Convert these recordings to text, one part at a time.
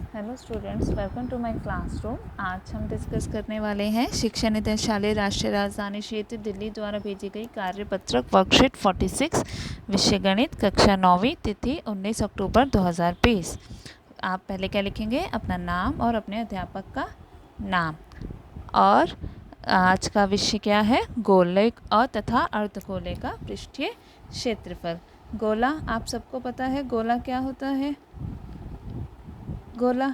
Hello students, welcome to my classroom. आज हम discuss करने वाले हैं शिक्षा निदेशालय राष्ट्रीय राजधानी क्षेत्र दिल्ली द्वारा भेजी गई कार्यपत्रक वर्कशीट 46 विषय गणित कक्षा 9वीं तिथि 19 अक्टूबर 2020। आप पहले क्या लिखेंगे? अपना नाम और अपने अध्यापक का नाम। और आज का विषय क्या है? गोले और तथा अर्धगोले का पृष्ठीय क्षेत्रफल। गोला आप सबको पता है, गोला क्या होता है? गोला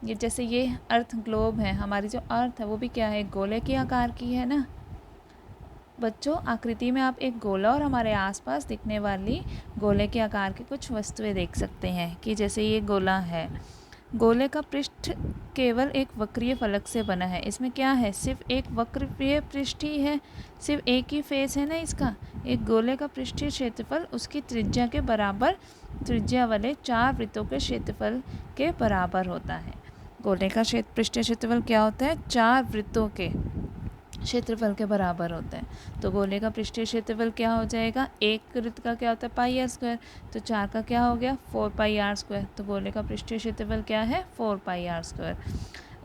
ये जैसे ये अर्थ ग्लोब है, हमारी जो अर्थ है वो भी क्या है? गोले के आकार की है ना बच्चों। आकृति में आप एक गोला और हमारे आसपास दिखने वाली गोले के आकार की कुछ वस्तुएं देख सकते हैं कि जैसे ये गोला है। गोले का पृष्ठ केवल एक वक्रीय फलक से बना है। इसमें क्या है? सिर्फ एक वक्रीय पृष्ठ ही है, सिर्फ एक ही फेस है ना इसका। एक गोले का पृष्ठीय क्षेत्रफल उसकी त्रिज्या के बराबर त्रिज्या वाले 4 वृत्तों के क्षेत्रफल के बराबर होता है। गोले का पृष्ठीय क्षेत्रफल क्या होता है? 4 वृत्तों के क्षेत्रफल के बराबर होता है। तो गोले का पृष्ठीय क्षेत्रफल क्या हो जाएगा? एक वृत्त का क्या होता है? Pi r square. तो 4 का क्या हो गया? 4 पाई आर स्क्वायर। तो गोले का पृष्ठीय क्षेत्रफल क्या है? 4 पाई आर स्क्वायर।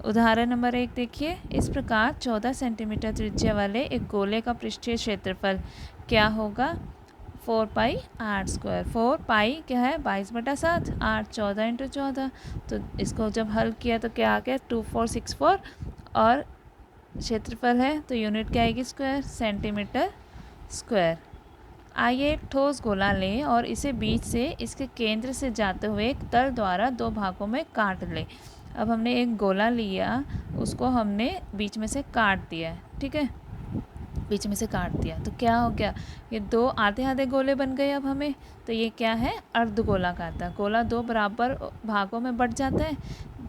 उदाहरण नंबर 1 देखिए। इस प्रकार 14 सेंटीमीटर त्रिज्या वाले एक गोले का पृष्ठीय क्षेत्रफल क्या होगा? 4 पाई आर स्क्वायर। 4 पाई क्या है? 22/7। R 14 into 14। तो इसको जब हल किया तो क्या आ गया? 2464। और क्षेत्रफल है तो यूनिट क्या आएगी? Square, centimetre square. आइए एक ठोस गोला लें और इसे बीच से इसके केंद्र से जाते हुए एक तल द्वारा 2 भागों में काट लें। अब हमने एक गोला लिया, उसको हमने बीच में से काट दिया है, ठीक है। बीच में से काट दिया तो क्या हो गया? ये 2 आधे आधे गोले बन गए। अब हमें तो ये क्या है? अर्धगोला कहता है। गोला 2 बराबर भागों में बट जाता है,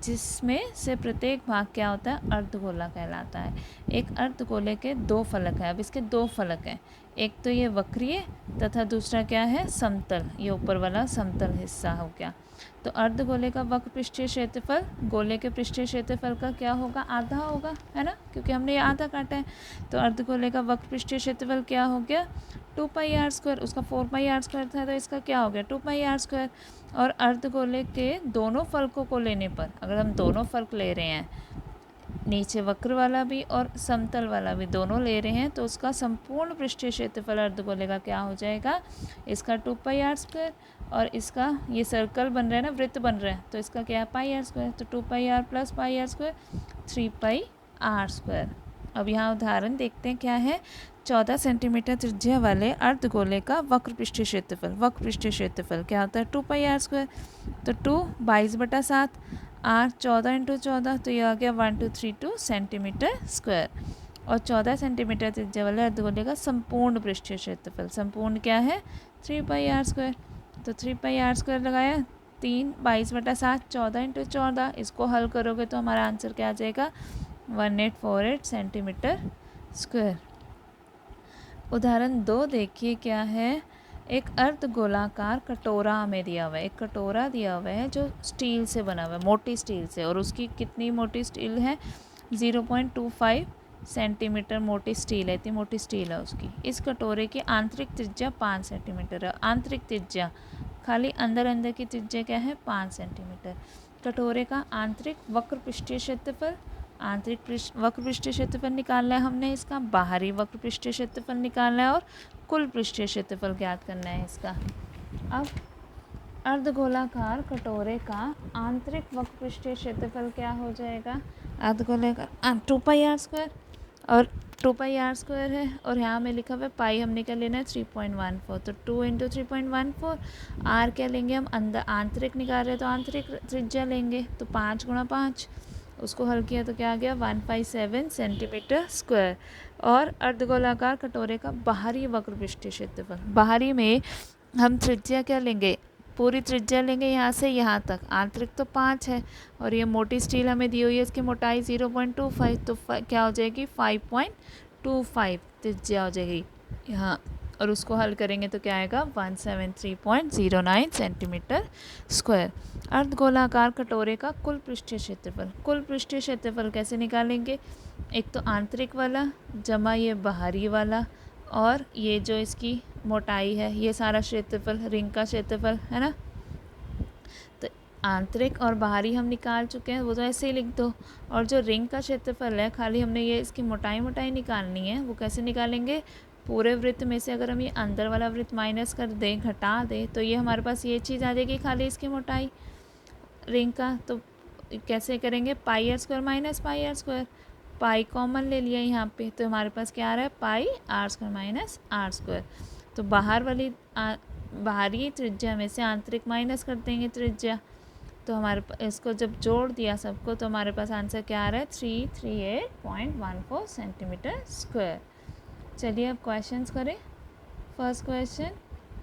जिसमें से प्रत्येक भाग क्या होता है? अर्धगोला कहलाता है। एक अर्धगोले के 2 फलक हैं। अब इसके 2 फलक हैं, एक तो ये वक्रीय तथा दूसरा क्या है? समतल। ये ऊपर वाला समतल हिस्सा हो गया। तो अर्धगोले का वक्र पृष्ठीय क्षेत्रफल गोले के पृष्ठीय क्षेत्रफल का क्या होगा? आधा होगा, है ना, क्योंकि हमने ये आधा काटा है। तो अर्धगोले का वक्र पृष्ठीय क्षेत्रफल क्या हो गया? 2 पाई आर स्क्वायर। उसका 4 पाई आर स्क्वायर था, तो इसका क्या हो गया? 2 पाई आर स्क्वायर। और अर्धगोले के दोनों फलकों को लेने पर, अगर हम दोनों फलक ले रहे हैं, नीचे वक्र वाला भी और समतल वाला भी दोनों ले रहे हैं, तो उसका संपूर्ण पृष्ठीय क्षेत्रफल अर्धगोले का क्या हो जाएगा? इसका 2 पाई आर स्क्वायर। और इसका ये सर्कल बन रहा है ना, वृत्त बन रहा है, तो इसका क्या है? Pi r square. तो 2 pi r plus pi r square 3 pi r square. अब यहाँ उदाहरण देखते हैं क्या है। 14 सेंटीमीटर त्रिज्या वाले अर्धगोले का वक्र पृष्ठीय क्षेत्रफल। वक्र पृष्ठीय क्षेत्रफल क्या होता है? 2 पाई आर स्क्वायर। तो 2 22/7, आर 14 इंटू 14, तो ये आ गया 1232 सेंटीमीटर स्क्वायर। और 14 सेंटीमीटर त्रिज्या वाले अर्धगोले का संपूर्ण पृष्ठीय क्षेत्रफल, संपूर्ण क्या है? 3 पाई आर स्क्वायर। तो 3 पाई आर स्क्वायर लगाया, 3 22/7, 14 इंटू 14। इसको हल करोगे तो हमारा आंसर क्या आ जाएगा? 1848 सेंटीमीटर स्क्वायर। उदाहरण 2 देखिए क्या है। एक अर्धगोलाकार कटोरा हमें दिया हुआ है। एक कटोरा दिया हुआ है जो स्टील से बना हुआ है, मोटी स्टील से। और उसकी कितनी मोटी स्टील है? 0.25 सेंटीमीटर मोटी स्टील है। इतनी मोटी स्टील है उसकी। इस कटोरे की आंतरिक त्रिज्या 5 सेंटीमीटर है। आंतरिक त्रिज्या, खाली अंदर की त्रिज्या क्या है? 5 सेंटीमीटर। कटोरे का आंतरिक वक्र पृष्ठीय क्षेत्रफल, आंतरिक वक्र पृष्ठीय क्षेत्रफल निकालना है हमने इसका, बाहरी वक्र पृष्ठीय क्षेत्रफल निकालना है और कुल पृष्ठीय क्षेत्रफल ज्ञात करना है इसका। अब अर्धगोलाकार कटोरे का आंतरिक वक्र पृष्ठीय क्षेत्रफल क्या हो जाएगा? अर्धगोले का 2 पाई आर स्क्वायर। और 2 पाई आर स्क्वायर है और यहाँ में लिखा हुआ है पाई, हमने क्या लेना है? 3.14। तो 2 इंटू 3.14। आर क्या लेंगे हम? अंदर आंतरिक निकाल रहे हैं तो आंतरिक त्रिज्या लेंगे, तो 5 गुणा 5। उसको हल किया तो क्या आ गया? 157 सेंटीमीटर स्क्वायर। और अर्धगोलाकार कटोरे का बाहरी वक्र पृष्ठीय क्षेत्रफल, बाहरी में हम त्रिज्या क्या लेंगे? पूरी त्रिज्या लेंगे यहाँ से यहाँ तक। आंतरिक तो 5 है और ये मोटी स्टील हमें दी हुई है, इसकी मोटाई 0.25, तो क्या हो जाएगी? 5.25 त्रिज्या हो जाएगी यहाँ। और उसको हल करेंगे तो क्या आएगा? 173.09 सेंटीमीटर स्क्वायर। अर्धगोलाकार कटोरे का कुल पृष्ठीय क्षेत्रफल, कुल पृष्ठीय क्षेत्रफल कैसे निकालेंगे? एक तो आंतरिक वाला जमा ये बाहरी वाला, और ये जो इसकी मोटाई है, ये सारा क्षेत्रफल, रिंग का क्षेत्रफल है ना। तो आंतरिक और बाहरी हम निकाल चुके हैं, वो तो ऐसे ही लिख दो। और जो रिंग का क्षेत्रफल है, खाली हमने ये इसकी मोटाई मोटाई निकालनी है। वो कैसे निकालेंगे? पूरे वृत्त में से अगर हम ये अंदर वाला वृत्त माइनस कर दें, घटा दें, तो ये हमारे पास ये चीज़ आ जाएगी खाली इसकी मोटाई रिंग का। तो कैसे करेंगे? Pi r square minus pi r square, pi common ले लिया यहाँ पे, तो हमारे पास क्या आ रहा है? Pi r square minus r square. तो बाहर वाली बाहरी त्रिज्या में से आंतरिक माइनस कर देंगे त्रिज्या, तो हमारे इसको जब जोड़ दिया सबको, तो हमारे पास आंसर क्या आ रहा है? 338.14 सेंटीमीटर स्क्वायर। चलिए अब क्वेश्चंस करें। फर्स्ट क्वेश्चन,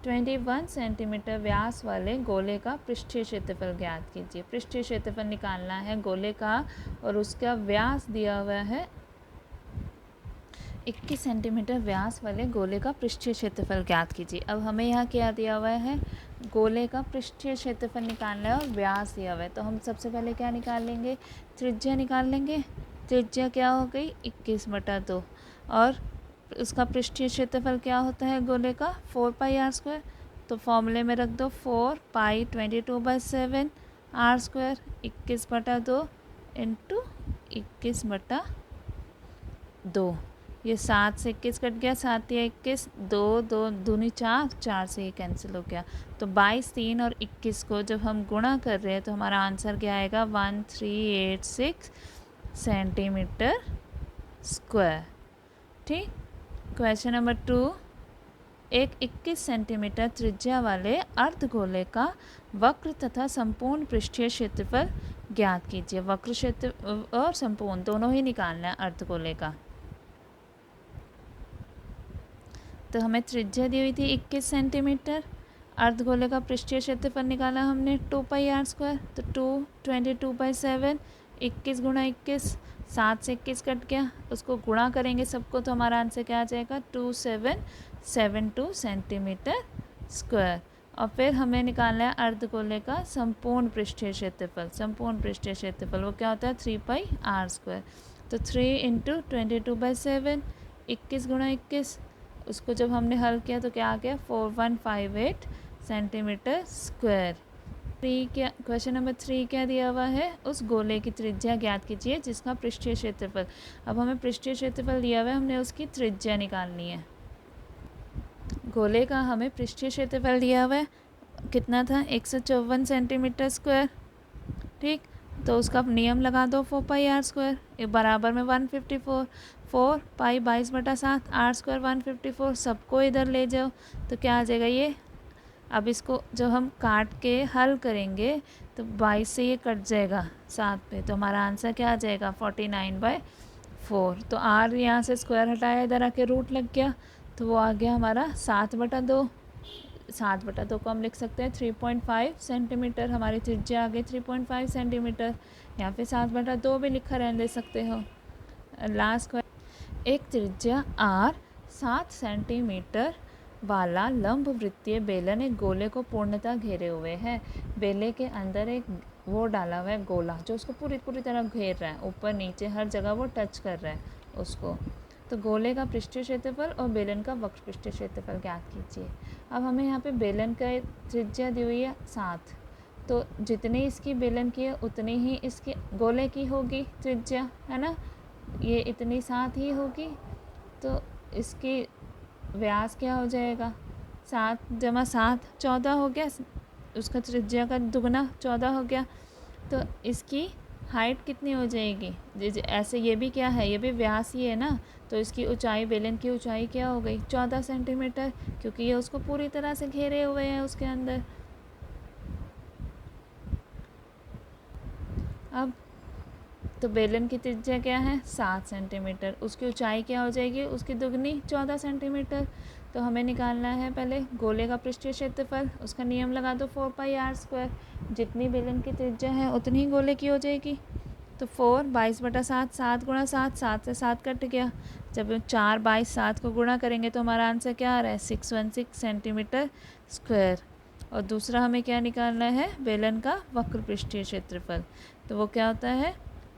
21 सेंटीमीटर व्यास वाले गोले का पृष्ठीय क्षेत्रफल ज्ञात कीजिए। पृष्ठीय क्षेत्रफल निकालना है गोले का, और उसका व्यास दिया हुआ है 21 सेंटीमीटर व्यास वाले गोले का पृष्ठीय क्षेत्रफल ज्ञात कीजिए। अब हमें यहाँ क्या दिया हुआ है? गोले का पृष्ठीय क्षेत्रफल निकालना है और व्यास दिया हुआ है। तो हम सबसे पहले क्या निकाल लेंगे? त्रिज्या निकाल लेंगे। त्रिज्या क्या हो गई? 21/2। और उसका पृष्ठीय क्षेत्रफल क्या होता है गोले का? 4 पाई आर स्क्वायर। तो फॉर्मूले में रख दो 4 पाई 22/7 आर स्क्वायर, 21/2 इंटू 21/2। ये 7 से 21 कट गया, 7 या 21, 2 2 दूनी 4, 4 से ये कैंसिल हो गया। तो 22, 3 और 21 को जब हम गुणा कर रहे हैं, तो हमारा आंसर क्या आएगा? 1386 सेंटीमीटर स्क्वायर। ठीक। क्वेश्चन नंबर 2, एक 21 सेंटीमीटर त्रिज्या वाले अर्धगोले का वक्र तथा संपूर्ण पृष्ठीय क्षेत्रफल ज्ञात कीजिए। वक्र क्षेत्र और संपूर्ण दोनों ही निकालना है अर्धगोले का। तो हमें त्रिज्या दी हुई थी 21 सेंटीमीटर, अर्धगोले का पृष्ठीय क्षेत्रफल निकाला हमने 2 पाई आर स्क्वायर। तो 22/7, 21 गुणा 21, 7 से 21 कट गया, उसको गुणा करेंगे सबको, तो हमारा आंसर क्या आ जाएगा? 2772 सेंटीमीटर स्क्वायर। और फिर हमें निकालना है अर्धगोले का संपूर्ण पृष्ठीय क्षेत्रफल। संपूर्ण पृष्ठीय क्षेत्रफल वो क्या होता है? 3 पाई आर स्क्वायर। तो 3 × 22/7, 21 गुणा 21, उसको जब हमने हल किया तो क्या आ गया? 4158 सेंटीमीटर स्क्वायर। क्वेश्चन नंबर 3 क्या दिया हुआ है? उस गोले की त्रिज्या ज्ञात कीजिए जिसका पृष्ठीय क्षेत्रफल। अब हमें पृष्ठीय क्षेत्रफल दिया हुआ है, हमने उसकी त्रिज्या निकालनी है। गोले का हमें पृष्ठीय क्षेत्रफल दिया हुआ है, कितना था? 154 सेंटीमीटर स्क्वायर। ठीक। तो उसका नियम लगा दो 4 पाई आर स्क्वायर, ये बराबर में 154, 4 पाई 22/7, आर स्क्वायर 154, सबको इधर ले जाओ तो क्या आ जाएगा ये? अब इसको जब हम काट के हल करेंगे तो 22 से ये कट जाएगा 7 पे, तो हमारा आंसर क्या आ जाएगा? 49/4। तो आर यहाँ से स्क्वायर हटाया, इधर आके रूट लग गया, तो वो आ गया हमारा 7/2। 7/2 को हम लिख सकते हैं 3.5 सेंटीमीटर। हमारी त्रिज्या आ गई 3.5 सेंटीमीटर, या फिर 7/2 भी लिखा रहने दे सकते हो। लास्ट क्वेश्चन, एक त्रिज्या r 7 सेंटीमीटर वाला लंब वृत्तीय बेलन एक गोले को पूर्णतः घेरे हुए है। बेले के अंदर एक वो डाला हुआ है गोला, जो उसको पूरी तरह घेर रहा है, ऊपर नीचे हर जगह वो टच कर रहा है उसको। तो गोले का पृष्ठीय क्षेत्रफल और बेलन का वक्र पृष्ठीय क्षेत्रफल ज्ञात कीजिए। अब हमें यहाँ पे बेलन का त्रिज्या दी हुई है 7, तो जितनी इसकी बेलन की है उतनी ही इसकी गोले की होगी त्रिज्या, है ना? ये इतनी 7 ही होगी, तो इसकी व्यास क्या हो जाएगा? 7 + 7 14 हो गया, उसका त्रिज्या का दुगना 14 हो गया। तो इसकी हाइट कितनी हो जाएगी? ऐसे ये भी क्या है? ये भी व्यास ही है ना, तो इसकी ऊंचाई, बेलन की ऊंचाई क्या हो गई? 14 सेंटीमीटर, क्योंकि ये उसको पूरी तरह से घेरे हुए हैं उसके अंदर। अब तो बेलन की त्रिज्या क्या है? 7 सेंटीमीटर, उसकी ऊंचाई क्या हो जाएगी? उसकी दुगनी 14 सेंटीमीटर। तो हमें निकालना है पहले गोले का पृष्ठीय क्षेत्रफल, उसका नियम लगा दो 4 पाई आर स्क्वायर। जितनी बेलन की त्रिज्या है उतनी ही गोले की हो जाएगी। तो 4 22/7, 7 × 7, 7 से 7 कट गया, जब 4 22 7 को गुणा करेंगे तो हमारा आंसर क्या आ रहा है? 616 सेंटीमीटर स्क्वायर। और दूसरा हमें क्या निकालना है? बेलन का वक्र पृष्ठीय क्षेत्रफल। तो वो क्या होता है?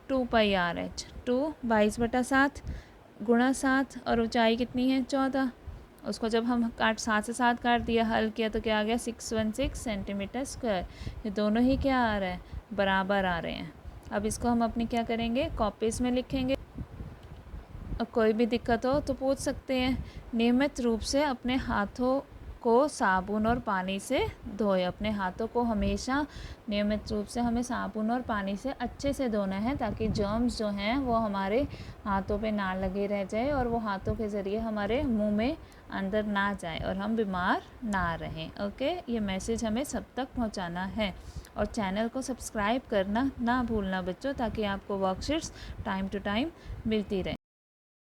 2 पाई आर एच, 2 22/7 गुणा 7, और ऊंचाई कितनी है? 14। उसको जब हम 7 से 7 काट दिया, हल किया, तो क्या आ गया 616 सेंटीमीटर स्क्वायर। ये दोनों ही क्या आ रहा है, बराबर आ रहे हैं। अब इसको हम अपनी क्या करेंगे, कॉपीज़ में लिखेंगे। और कोई भी दिक्कत हो तो पूछ सकते हैं। नियमित रूप से अपने हाथों को साबुन और पानी से धोएं। अपने हाथों को हमेशा नियमित रूप से हमें साबुन और पानी से अच्छे से धोना है, ताकि जर्म्स जो हैं वो हमारे हाथों पे ना लगे रह जाए और वो हाथों के ज़रिए हमारे मुंह में अंदर ना जाए और हम बीमार ना रहें। ओके, ये मैसेज हमें सब तक पहुंचाना है। और चैनल को सब्सक्राइब करना ना भूलना बच्चों, ताकि आपको वर्कशीट्स टाइम टू टाइम मिलती रहे।